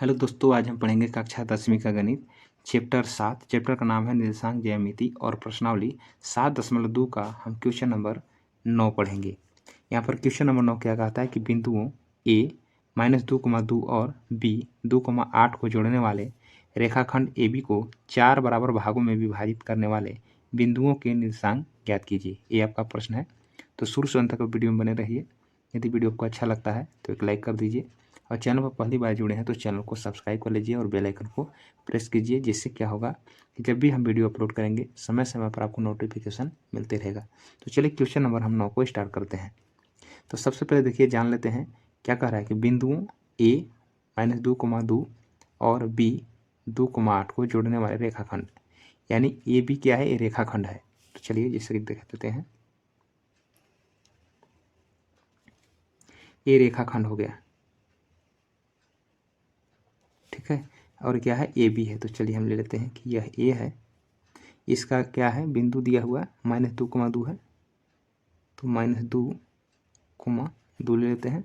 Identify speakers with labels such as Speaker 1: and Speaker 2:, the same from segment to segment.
Speaker 1: Hello दोस्तों, आज हम पढ़ेंगे कक्षा 10वीं का गणित चैप्टर 7। चैप्टर का नाम है निर्देशांक ज्यामिति और प्रश्नावली 7.2 का हम क्वेश्चन नंबर 9 पढ़ेंगे। यहाँ पर क्वेश्चन नंबर 9 क्या कहता है कि बिंदुओं a -2,2 और b 2,8 को जोड़ने वाले रेखाखंड AB को 4 बराबर भागों में विभाजित करने वाले बिंदुओं के निर्देशांक ज्ञात कीजिए। ये आपका प्रश्न है, तो शुरू से अंत तक वीडियो में बने रहिए। यदि वीडियो आपको अच्छा लगता है तो एक लाइक कर दीजिए और चैनल पर पहली बार जुड़े हैं तो चैनल को सब्सक्राइब कर लीजिए और बेल आइकन को प्रेस कीजिए, जिससे क्या होगा कि जब भी हम वीडियो अपलोड करेंगे समय समय पर आपको नोटिफिकेशन मिलते रहेगा। तो चलिए क्वेश्चन नंबर हम 9 को स्टार्ट करते हैं। तो सबसे पहले देखिए, जान लेते हैं क्या कह रहा है कि बिंदुओं a -2,2 और b 2,8 को जोड़ने वाले रेखाखंड, यानी ए बी क्या है, ये रेखाखंड है। तो चलिए जैसे कि देख लेते हैं, ये रेखाखंड हो गया, ठीक है। और क्या है, ए बी है। तो चलिए हम ले लेते हैं कि यह ए है, इसका क्या है, बिंदु दिया हुआ -2,2 है, तो -2,2 ले लेते हैं।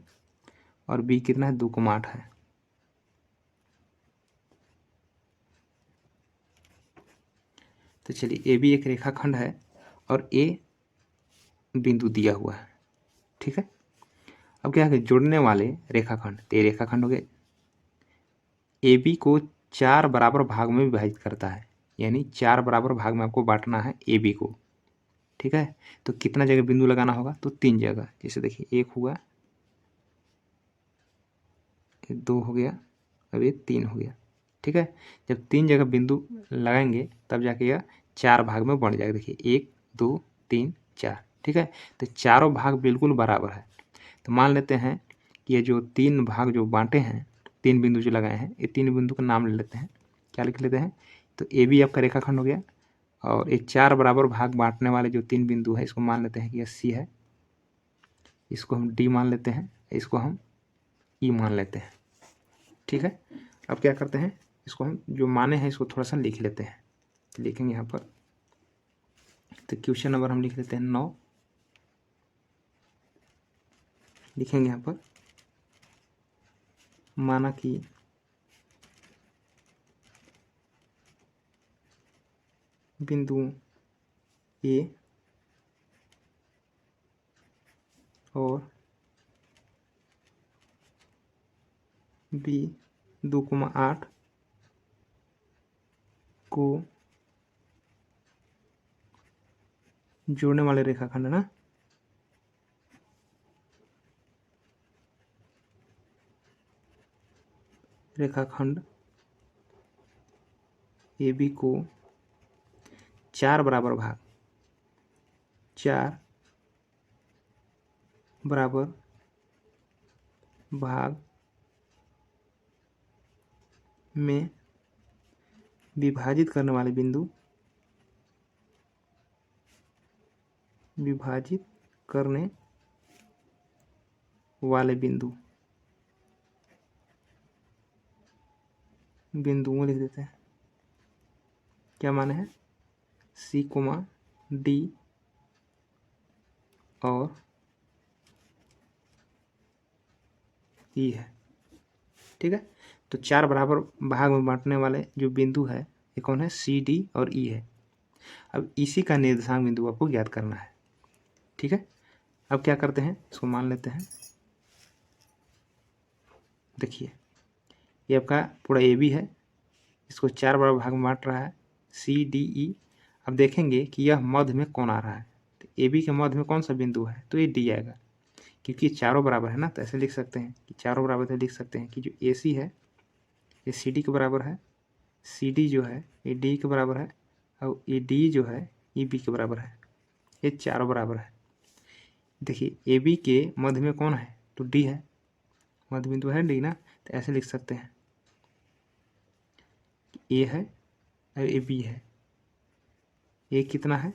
Speaker 1: और बी कितना है, 2,8 है। तो चलिए ए बी एक रेखाखंड है और ए बिंदु दिया हुआ है, ठीक है। अब क्या है, जोड़ने वाले रेखाखंड, तो ये रेखाखंड हो गए। ए बी को 4 बराबर भाग में विभाजित करता है, यानी 4 बराबर भाग में आपको बांटना है ए बी को, ठीक है। तो कितना जगह बिंदु लगाना होगा, तो 3 जगह। जैसे देखिए, एक हुआ, 2 हो गया, अब ये 3 हो गया, ठीक है। जब 3 जगह बिंदु लगाएंगे तब जाके यह 4 भाग में बन जाएगा। देखिए 1 2 3 4, ठीक है। तो चारों भाग बिल्कुल बराबर है। तो मान लेते हैं कि ये जो 3 भाग जो बांटे हैं, 3 बिंदु जो लगाए हैं, ये 3 बिंदु का नाम ले लेते हैं। क्या लिख लेते हैं, तो ए बी आपका रेखाखंड हो गया। और ये 4 बराबर भाग बांटने वाले जो 3 बिंदु है, इसको मान लेते हैं कि यह सी है, इसको हम डी मान लेते हैं, इसको हम ई मान लेते हैं, ठीक है। अब क्या करते हैं, इसको हम जो माने हैं इसको थोड़ा सा लिख लेते हैं। लिखेंगे यहाँ पर, तो क्वेश्चन नंबर हम लिख लेते हैं 9, लिखेंगे यहाँ पर, माना कि बिंदु ए और बी 2,8 को जोड़ने वाले रेखाखंड है ना, रेखाखंड ए बी को 4 बराबर भाग में विभाजित करने वाले बिंदु, विभाजित करने वाले बिंदुओं लिख देते हैं। क्या माने हैं, सी कोमा डी और ई है, ठीक है। तो 4 बराबर भाग में बांटने वाले जो बिंदु है, ये कौन है, सी डी और ई है। अब इसी का निर्देशांक बिंदु आपको ज्ञात करना है, ठीक है। अब क्या करते हैं, इसको मान लेते हैं। देखिए ये आपका पूरा ए बी है, इसको 4 बराबर भाग में बांट रहा है, सी डी ई। अब देखेंगे कि यह मध्य में कौन आ रहा है, तो ए बी के मध्य में कौन सा बिंदु है, तो ये डी आएगा, क्योंकि चारों बराबर है ना। तो ऐसे लिख सकते हैं कि चारों बराबर, तो लिख सकते हैं कि जो ए सी है ये सी डी के बराबर है, सी डी जो है ये डी के बराबर है, और ये डी जो है ये बी के बराबर है। ये चारों बराबर है। देखिए ए बी के मध्य में कौन है, तो डी है, मध्य बिंदु है डी ना। तो ऐसे लिख सकते हैं कि ए है और ए बी है। ए कितना है,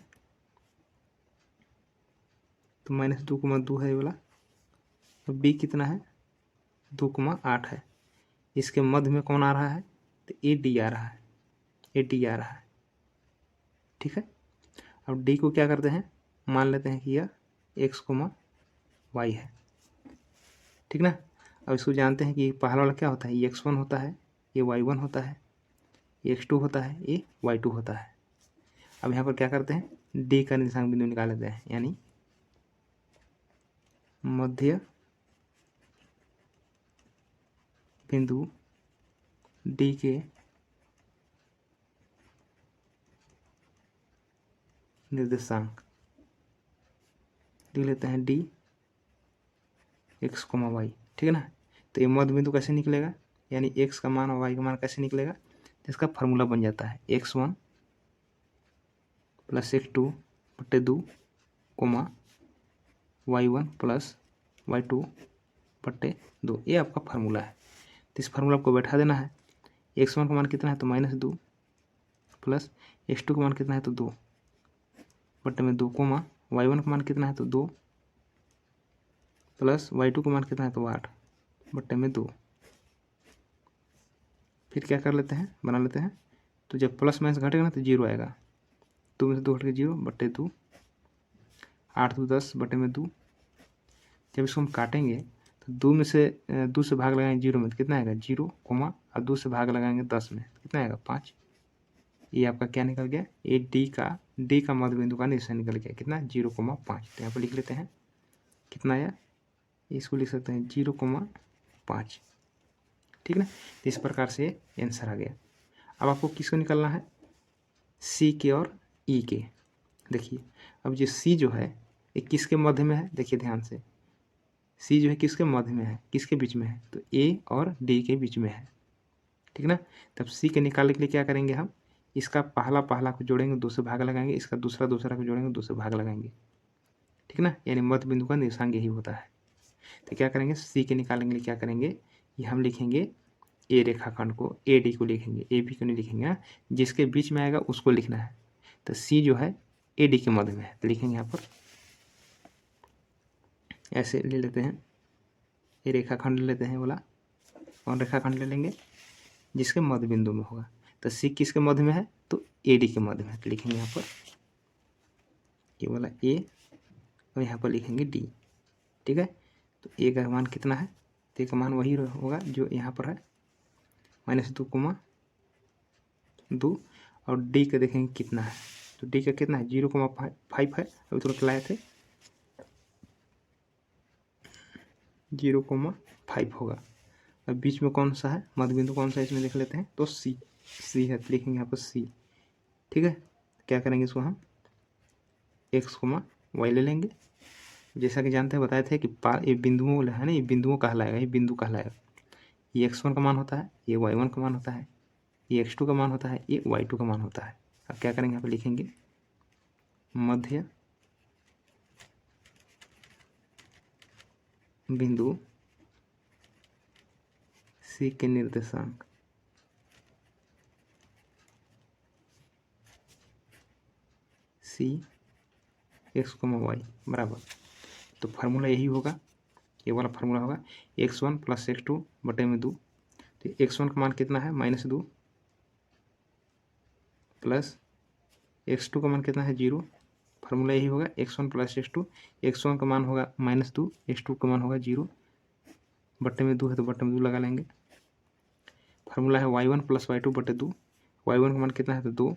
Speaker 1: तो -2,2 है ये वाला। और बी कितना है, 2,8 है। इसके मध्य में कौन आ रहा है, तो ए डी आ रहा है, ए डी आ रहा है, ठीक है। अब डी को क्या करते हैं, मान लेते हैं कि यह x, y है, ठीक ना। अब इसको जानते हैं कि पहला वाला क्या होता है, x1 होता है, ये y1 होता है, ये x2 होता है, ये y2 होता है। अब यहाँ पर क्या करते हैं, D का निर्देशांक बिंदु निकाल लेते हैं, यानी मध्य बिंदु D के निर्देशांक लिख लेते हैं D x, y, ठीक है ना। तो ये मध्य बिंदु कैसे निकलेगा, यानी x का मान और y का मान कैसे निकलेगा, इसका फार्मूला बन जाता है x1 प्लस x2 बटे 2 कोमा y1 प्लस y2 बटे 2, ये आपका फार्मूला है। तो इस फार्मूला को बैठा देना है। x1 का मान कितना है तो -2 प्लस x2 का मान कितना है तो 2 बटे में 2 कोमा y1 का मान कितना है तो 2 प्लस y2 का मान कितना है तो 8 बटे में 2। फिर क्या कर लेते हैं, बना लेते हैं। तो जब प्लस माइनस घटेगा ना तो 0 आएगा, 2 में से 2 घट के 0 बटे 2, 8 2 10 बटे में 2। जब इसको हम काटेंगे तो 2 में से 2 से भाग लगाएंगे 0 में तो कितना आएगा 0 कोमा, और 2 से भाग लगाएंगे 10 में तो कितना आएगा 5। ये आपका क्या निकल गया, ये डी का मध्य बिंदु का निशान निकल गया, कितना 0,5। तो यहाँ पर लिख लेते हैं कितना आया, इसको लिख सकते हैं 0,5, ठीक ना। तो इस प्रकार से आंसर आ गया। अब आपको किसको निकालना है, सी के और ई के। देखिए अब जो सी जो है ये किसके मध्य में है, देखिए ध्यान से, सी जो है किसके मध्य में है, किसके बीच में है, तो ए और डी के बीच में है, ठीक ना। तब सी के निकालने के लिए क्या करेंगे, हम इसका पहला को जोड़ेंगे 2 से भाग लगाएंगे, इसका दूसरा को जोड़ेंगे 2 से भाग लगाएंगे, ठीक ना। यानी मध्य बिंदु का निर्देशांक यही होता है। तो क्या करेंगे, सी के निकालने के लिए क्या करेंगे, ये हम लिखेंगे ए रेखाखंड को, ए डी को लिखेंगे, ए बी को नहीं लिखेंगे ना, जिसके बीच में आएगा उसको लिखना है। तो सी जो है ए डी के मध्य में है, तो लिखेंगे यहाँ पर ऐसे ले लेते हैं, ये रेखाखंड ले लेते हैं बोला, और रेखाखंड ले लेंगे जिसके मध्य बिंदु में होगा। तो सी किसके मध्य में है, तो ए डी के मध्य में है, तो लिखेंगे यहाँ पर ये वाला ए और यहाँ पर लिखेंगे डी, ठीक है। तो ए का मान कितना है, तो ए का मान वही होगा जो यहाँ पर है -2,2, और डी का देखेंगे कितना है, तो डी का कितना है 0,5 है, अभी तुरंत लाए थे 0,5 होगा। अब बीच में कौन सा है, मध्य बिंदु कौन सा है इसमें देख लेते हैं, तो सी है, तो लिखेंगे यहाँ पर सी, ठीक है। क्या करेंगे इसको हम x, y ले लेंगे, जैसा कि जानते हैं बताए थे कि ये बिंदुओं है ना, ये बिंदुओं कहलाएगा, ये बिंदु कहलाएगा। ये x1 का मान होता है, ये y1 का मान होता है, ये x2 का मान होता है, ये y2 का मान होता है। अब क्या करेंगे, यहाँ पर लिखेंगे मध्य बिंदु C के निर्देशांक C x, y बराबर, तो फार्मूला यही होगा, ये वाला फार्मूला होगा x1 प्लस x2 बटे में 2। तो x1 का मान कितना है -2 प्लस x2 का मान कितना है 0, फार्मूला यही होगा x1 प्लस x2, x1 का मान होगा -2, x2 का मान होगा 0, बटे में 2 है तो बटे में 2 लगा लेंगे। फार्मूला है y1 प्लस y2 बटे 2, y1 का मान कितना है तो 2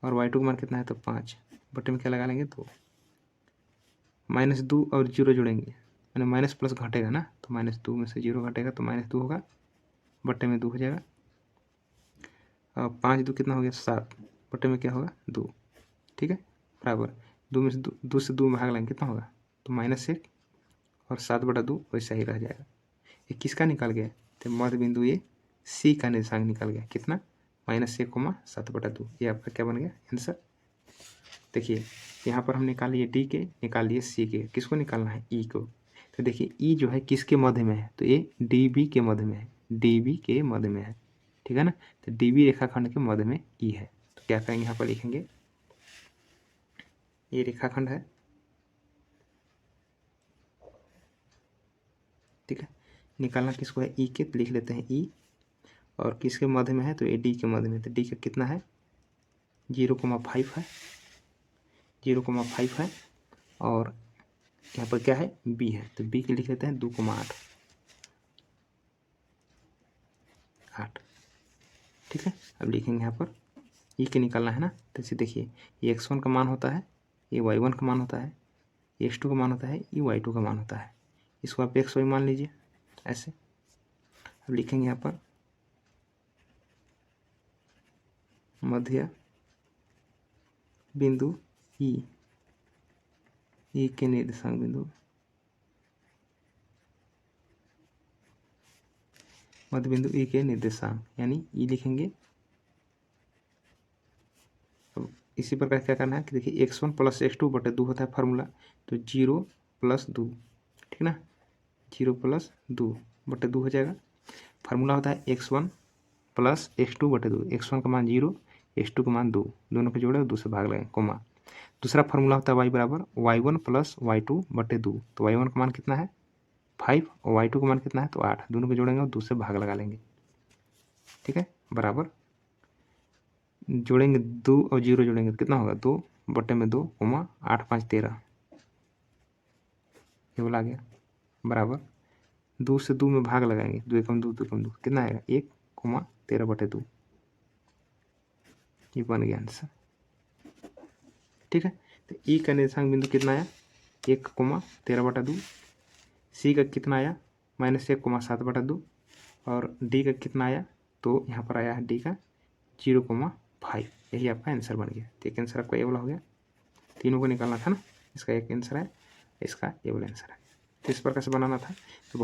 Speaker 1: और y2 का मान कितना है तो 5, बटे में क्या लगा लेंगे, तो -2 और 0 जोड़ेंगे, मैंने माइनस प्लस घटेगा ना, तो -2 में से 0 घटेगा तो -2 होगा, बटे में 2 हो जाएगा, और 5 2 कितना हो गया 7, बटे में क्या होगा 2, ठीक है, बराबर 2 में से 2 से 2 में भाग लेंगे कितना होगा, तो -1 और 7/2 वैसा ही रह जाएगा। ये किसका निकल गया, तो मध्य बिंदु ये सी का निर्देशांक निकल गया, कितना -1, 7/2, ये आपका क्या बन गया आंसर। देखिए यहाँ पर हम निकाल लिए डी के, निकाल लिए सी के, किसको निकालना है ई को। तो देखिए ई जो है किसके मध्य में है, तो ये डी बी के मध्य में है, डी बी के मध्य में है, ठीक है ना। तो डी बी रेखाखंड के मध्य में ई है, तो क्या करेंगे यहाँ पर लिखेंगे, ये रेखाखंड है, ठीक है। निकालना किसको है ई के, तो लिख लेते हैं ई, और किसके मध्य में है, तो ए डी के मध्य में, तो डी का कितना है 0,5 है, 0,5 है, और यहाँ पर क्या है बी है, तो बी के लिख लेते हैं 2,8। ठीक है, अब लिखेंगे यहाँ पर ई के निकालना है ना, तो इसे देखिए ये x1 का मान होता है, ये y1 का मान होता है, ये x2 का मान होता है, ये y2 का मान होता है। इसको आप xy मान लीजिए ऐसे। अब लिखेंगे यहाँ पर मध्य बिंदु ई के निर्देशांक बिंदु, मध्य बिंदु ई के निर्देशांक यानी ई लिखेंगे। अब इसी प्रकार क्या करना है कि देखिए x1 + x2 बटे 2 होता है फार्मूला, तो 0 + 2, ठीक ना, 0 + 2 बटे 2 हो जाएगा। फार्मूला होता है x1 + x2 बटे 2, x1 का मान 0, x2 का मान 2, दोनों को जोड़े 2 से भाग लगाएं कोमा। दूसरा फार्मूला होता है y बराबर y1 + y2 बटे 2, तो y1 का मान कितना है 5 और y2 का मान कितना है तो 8, दोनों को जोड़ेंगे और 2 से भाग लगा लेंगे, ठीक है, बराबर जोड़ेंगे 2 और 0 जोड़ेंगे तो कितना होगा 2 बटे में 2 कोमा 8 5 13, ये बोला गया, बराबर 2 से 2 में भाग लगाएंगे, 2 एकम 2 2 एकम 2 कितना आएगा 1 कोमा 13 बटे 2, ये बन गया आंसर, ठीक है। तो ई का निर्देशांक बिंदु कितना आया 1 कोमा 13 बटा 2, सी का कितना आया -1 कोमा 7 बटा 2, और डी का कितना आया तो यहाँ पर आया है डी का 0,5, यही आपका आंसर बन गया। तो एक आंसर आपका ये वाला हो गया, तीनों को निकालना था ना, इसका एक आंसर है, इसका ये वाला आंसर है, तो इस प्रकार से बनाना था। तो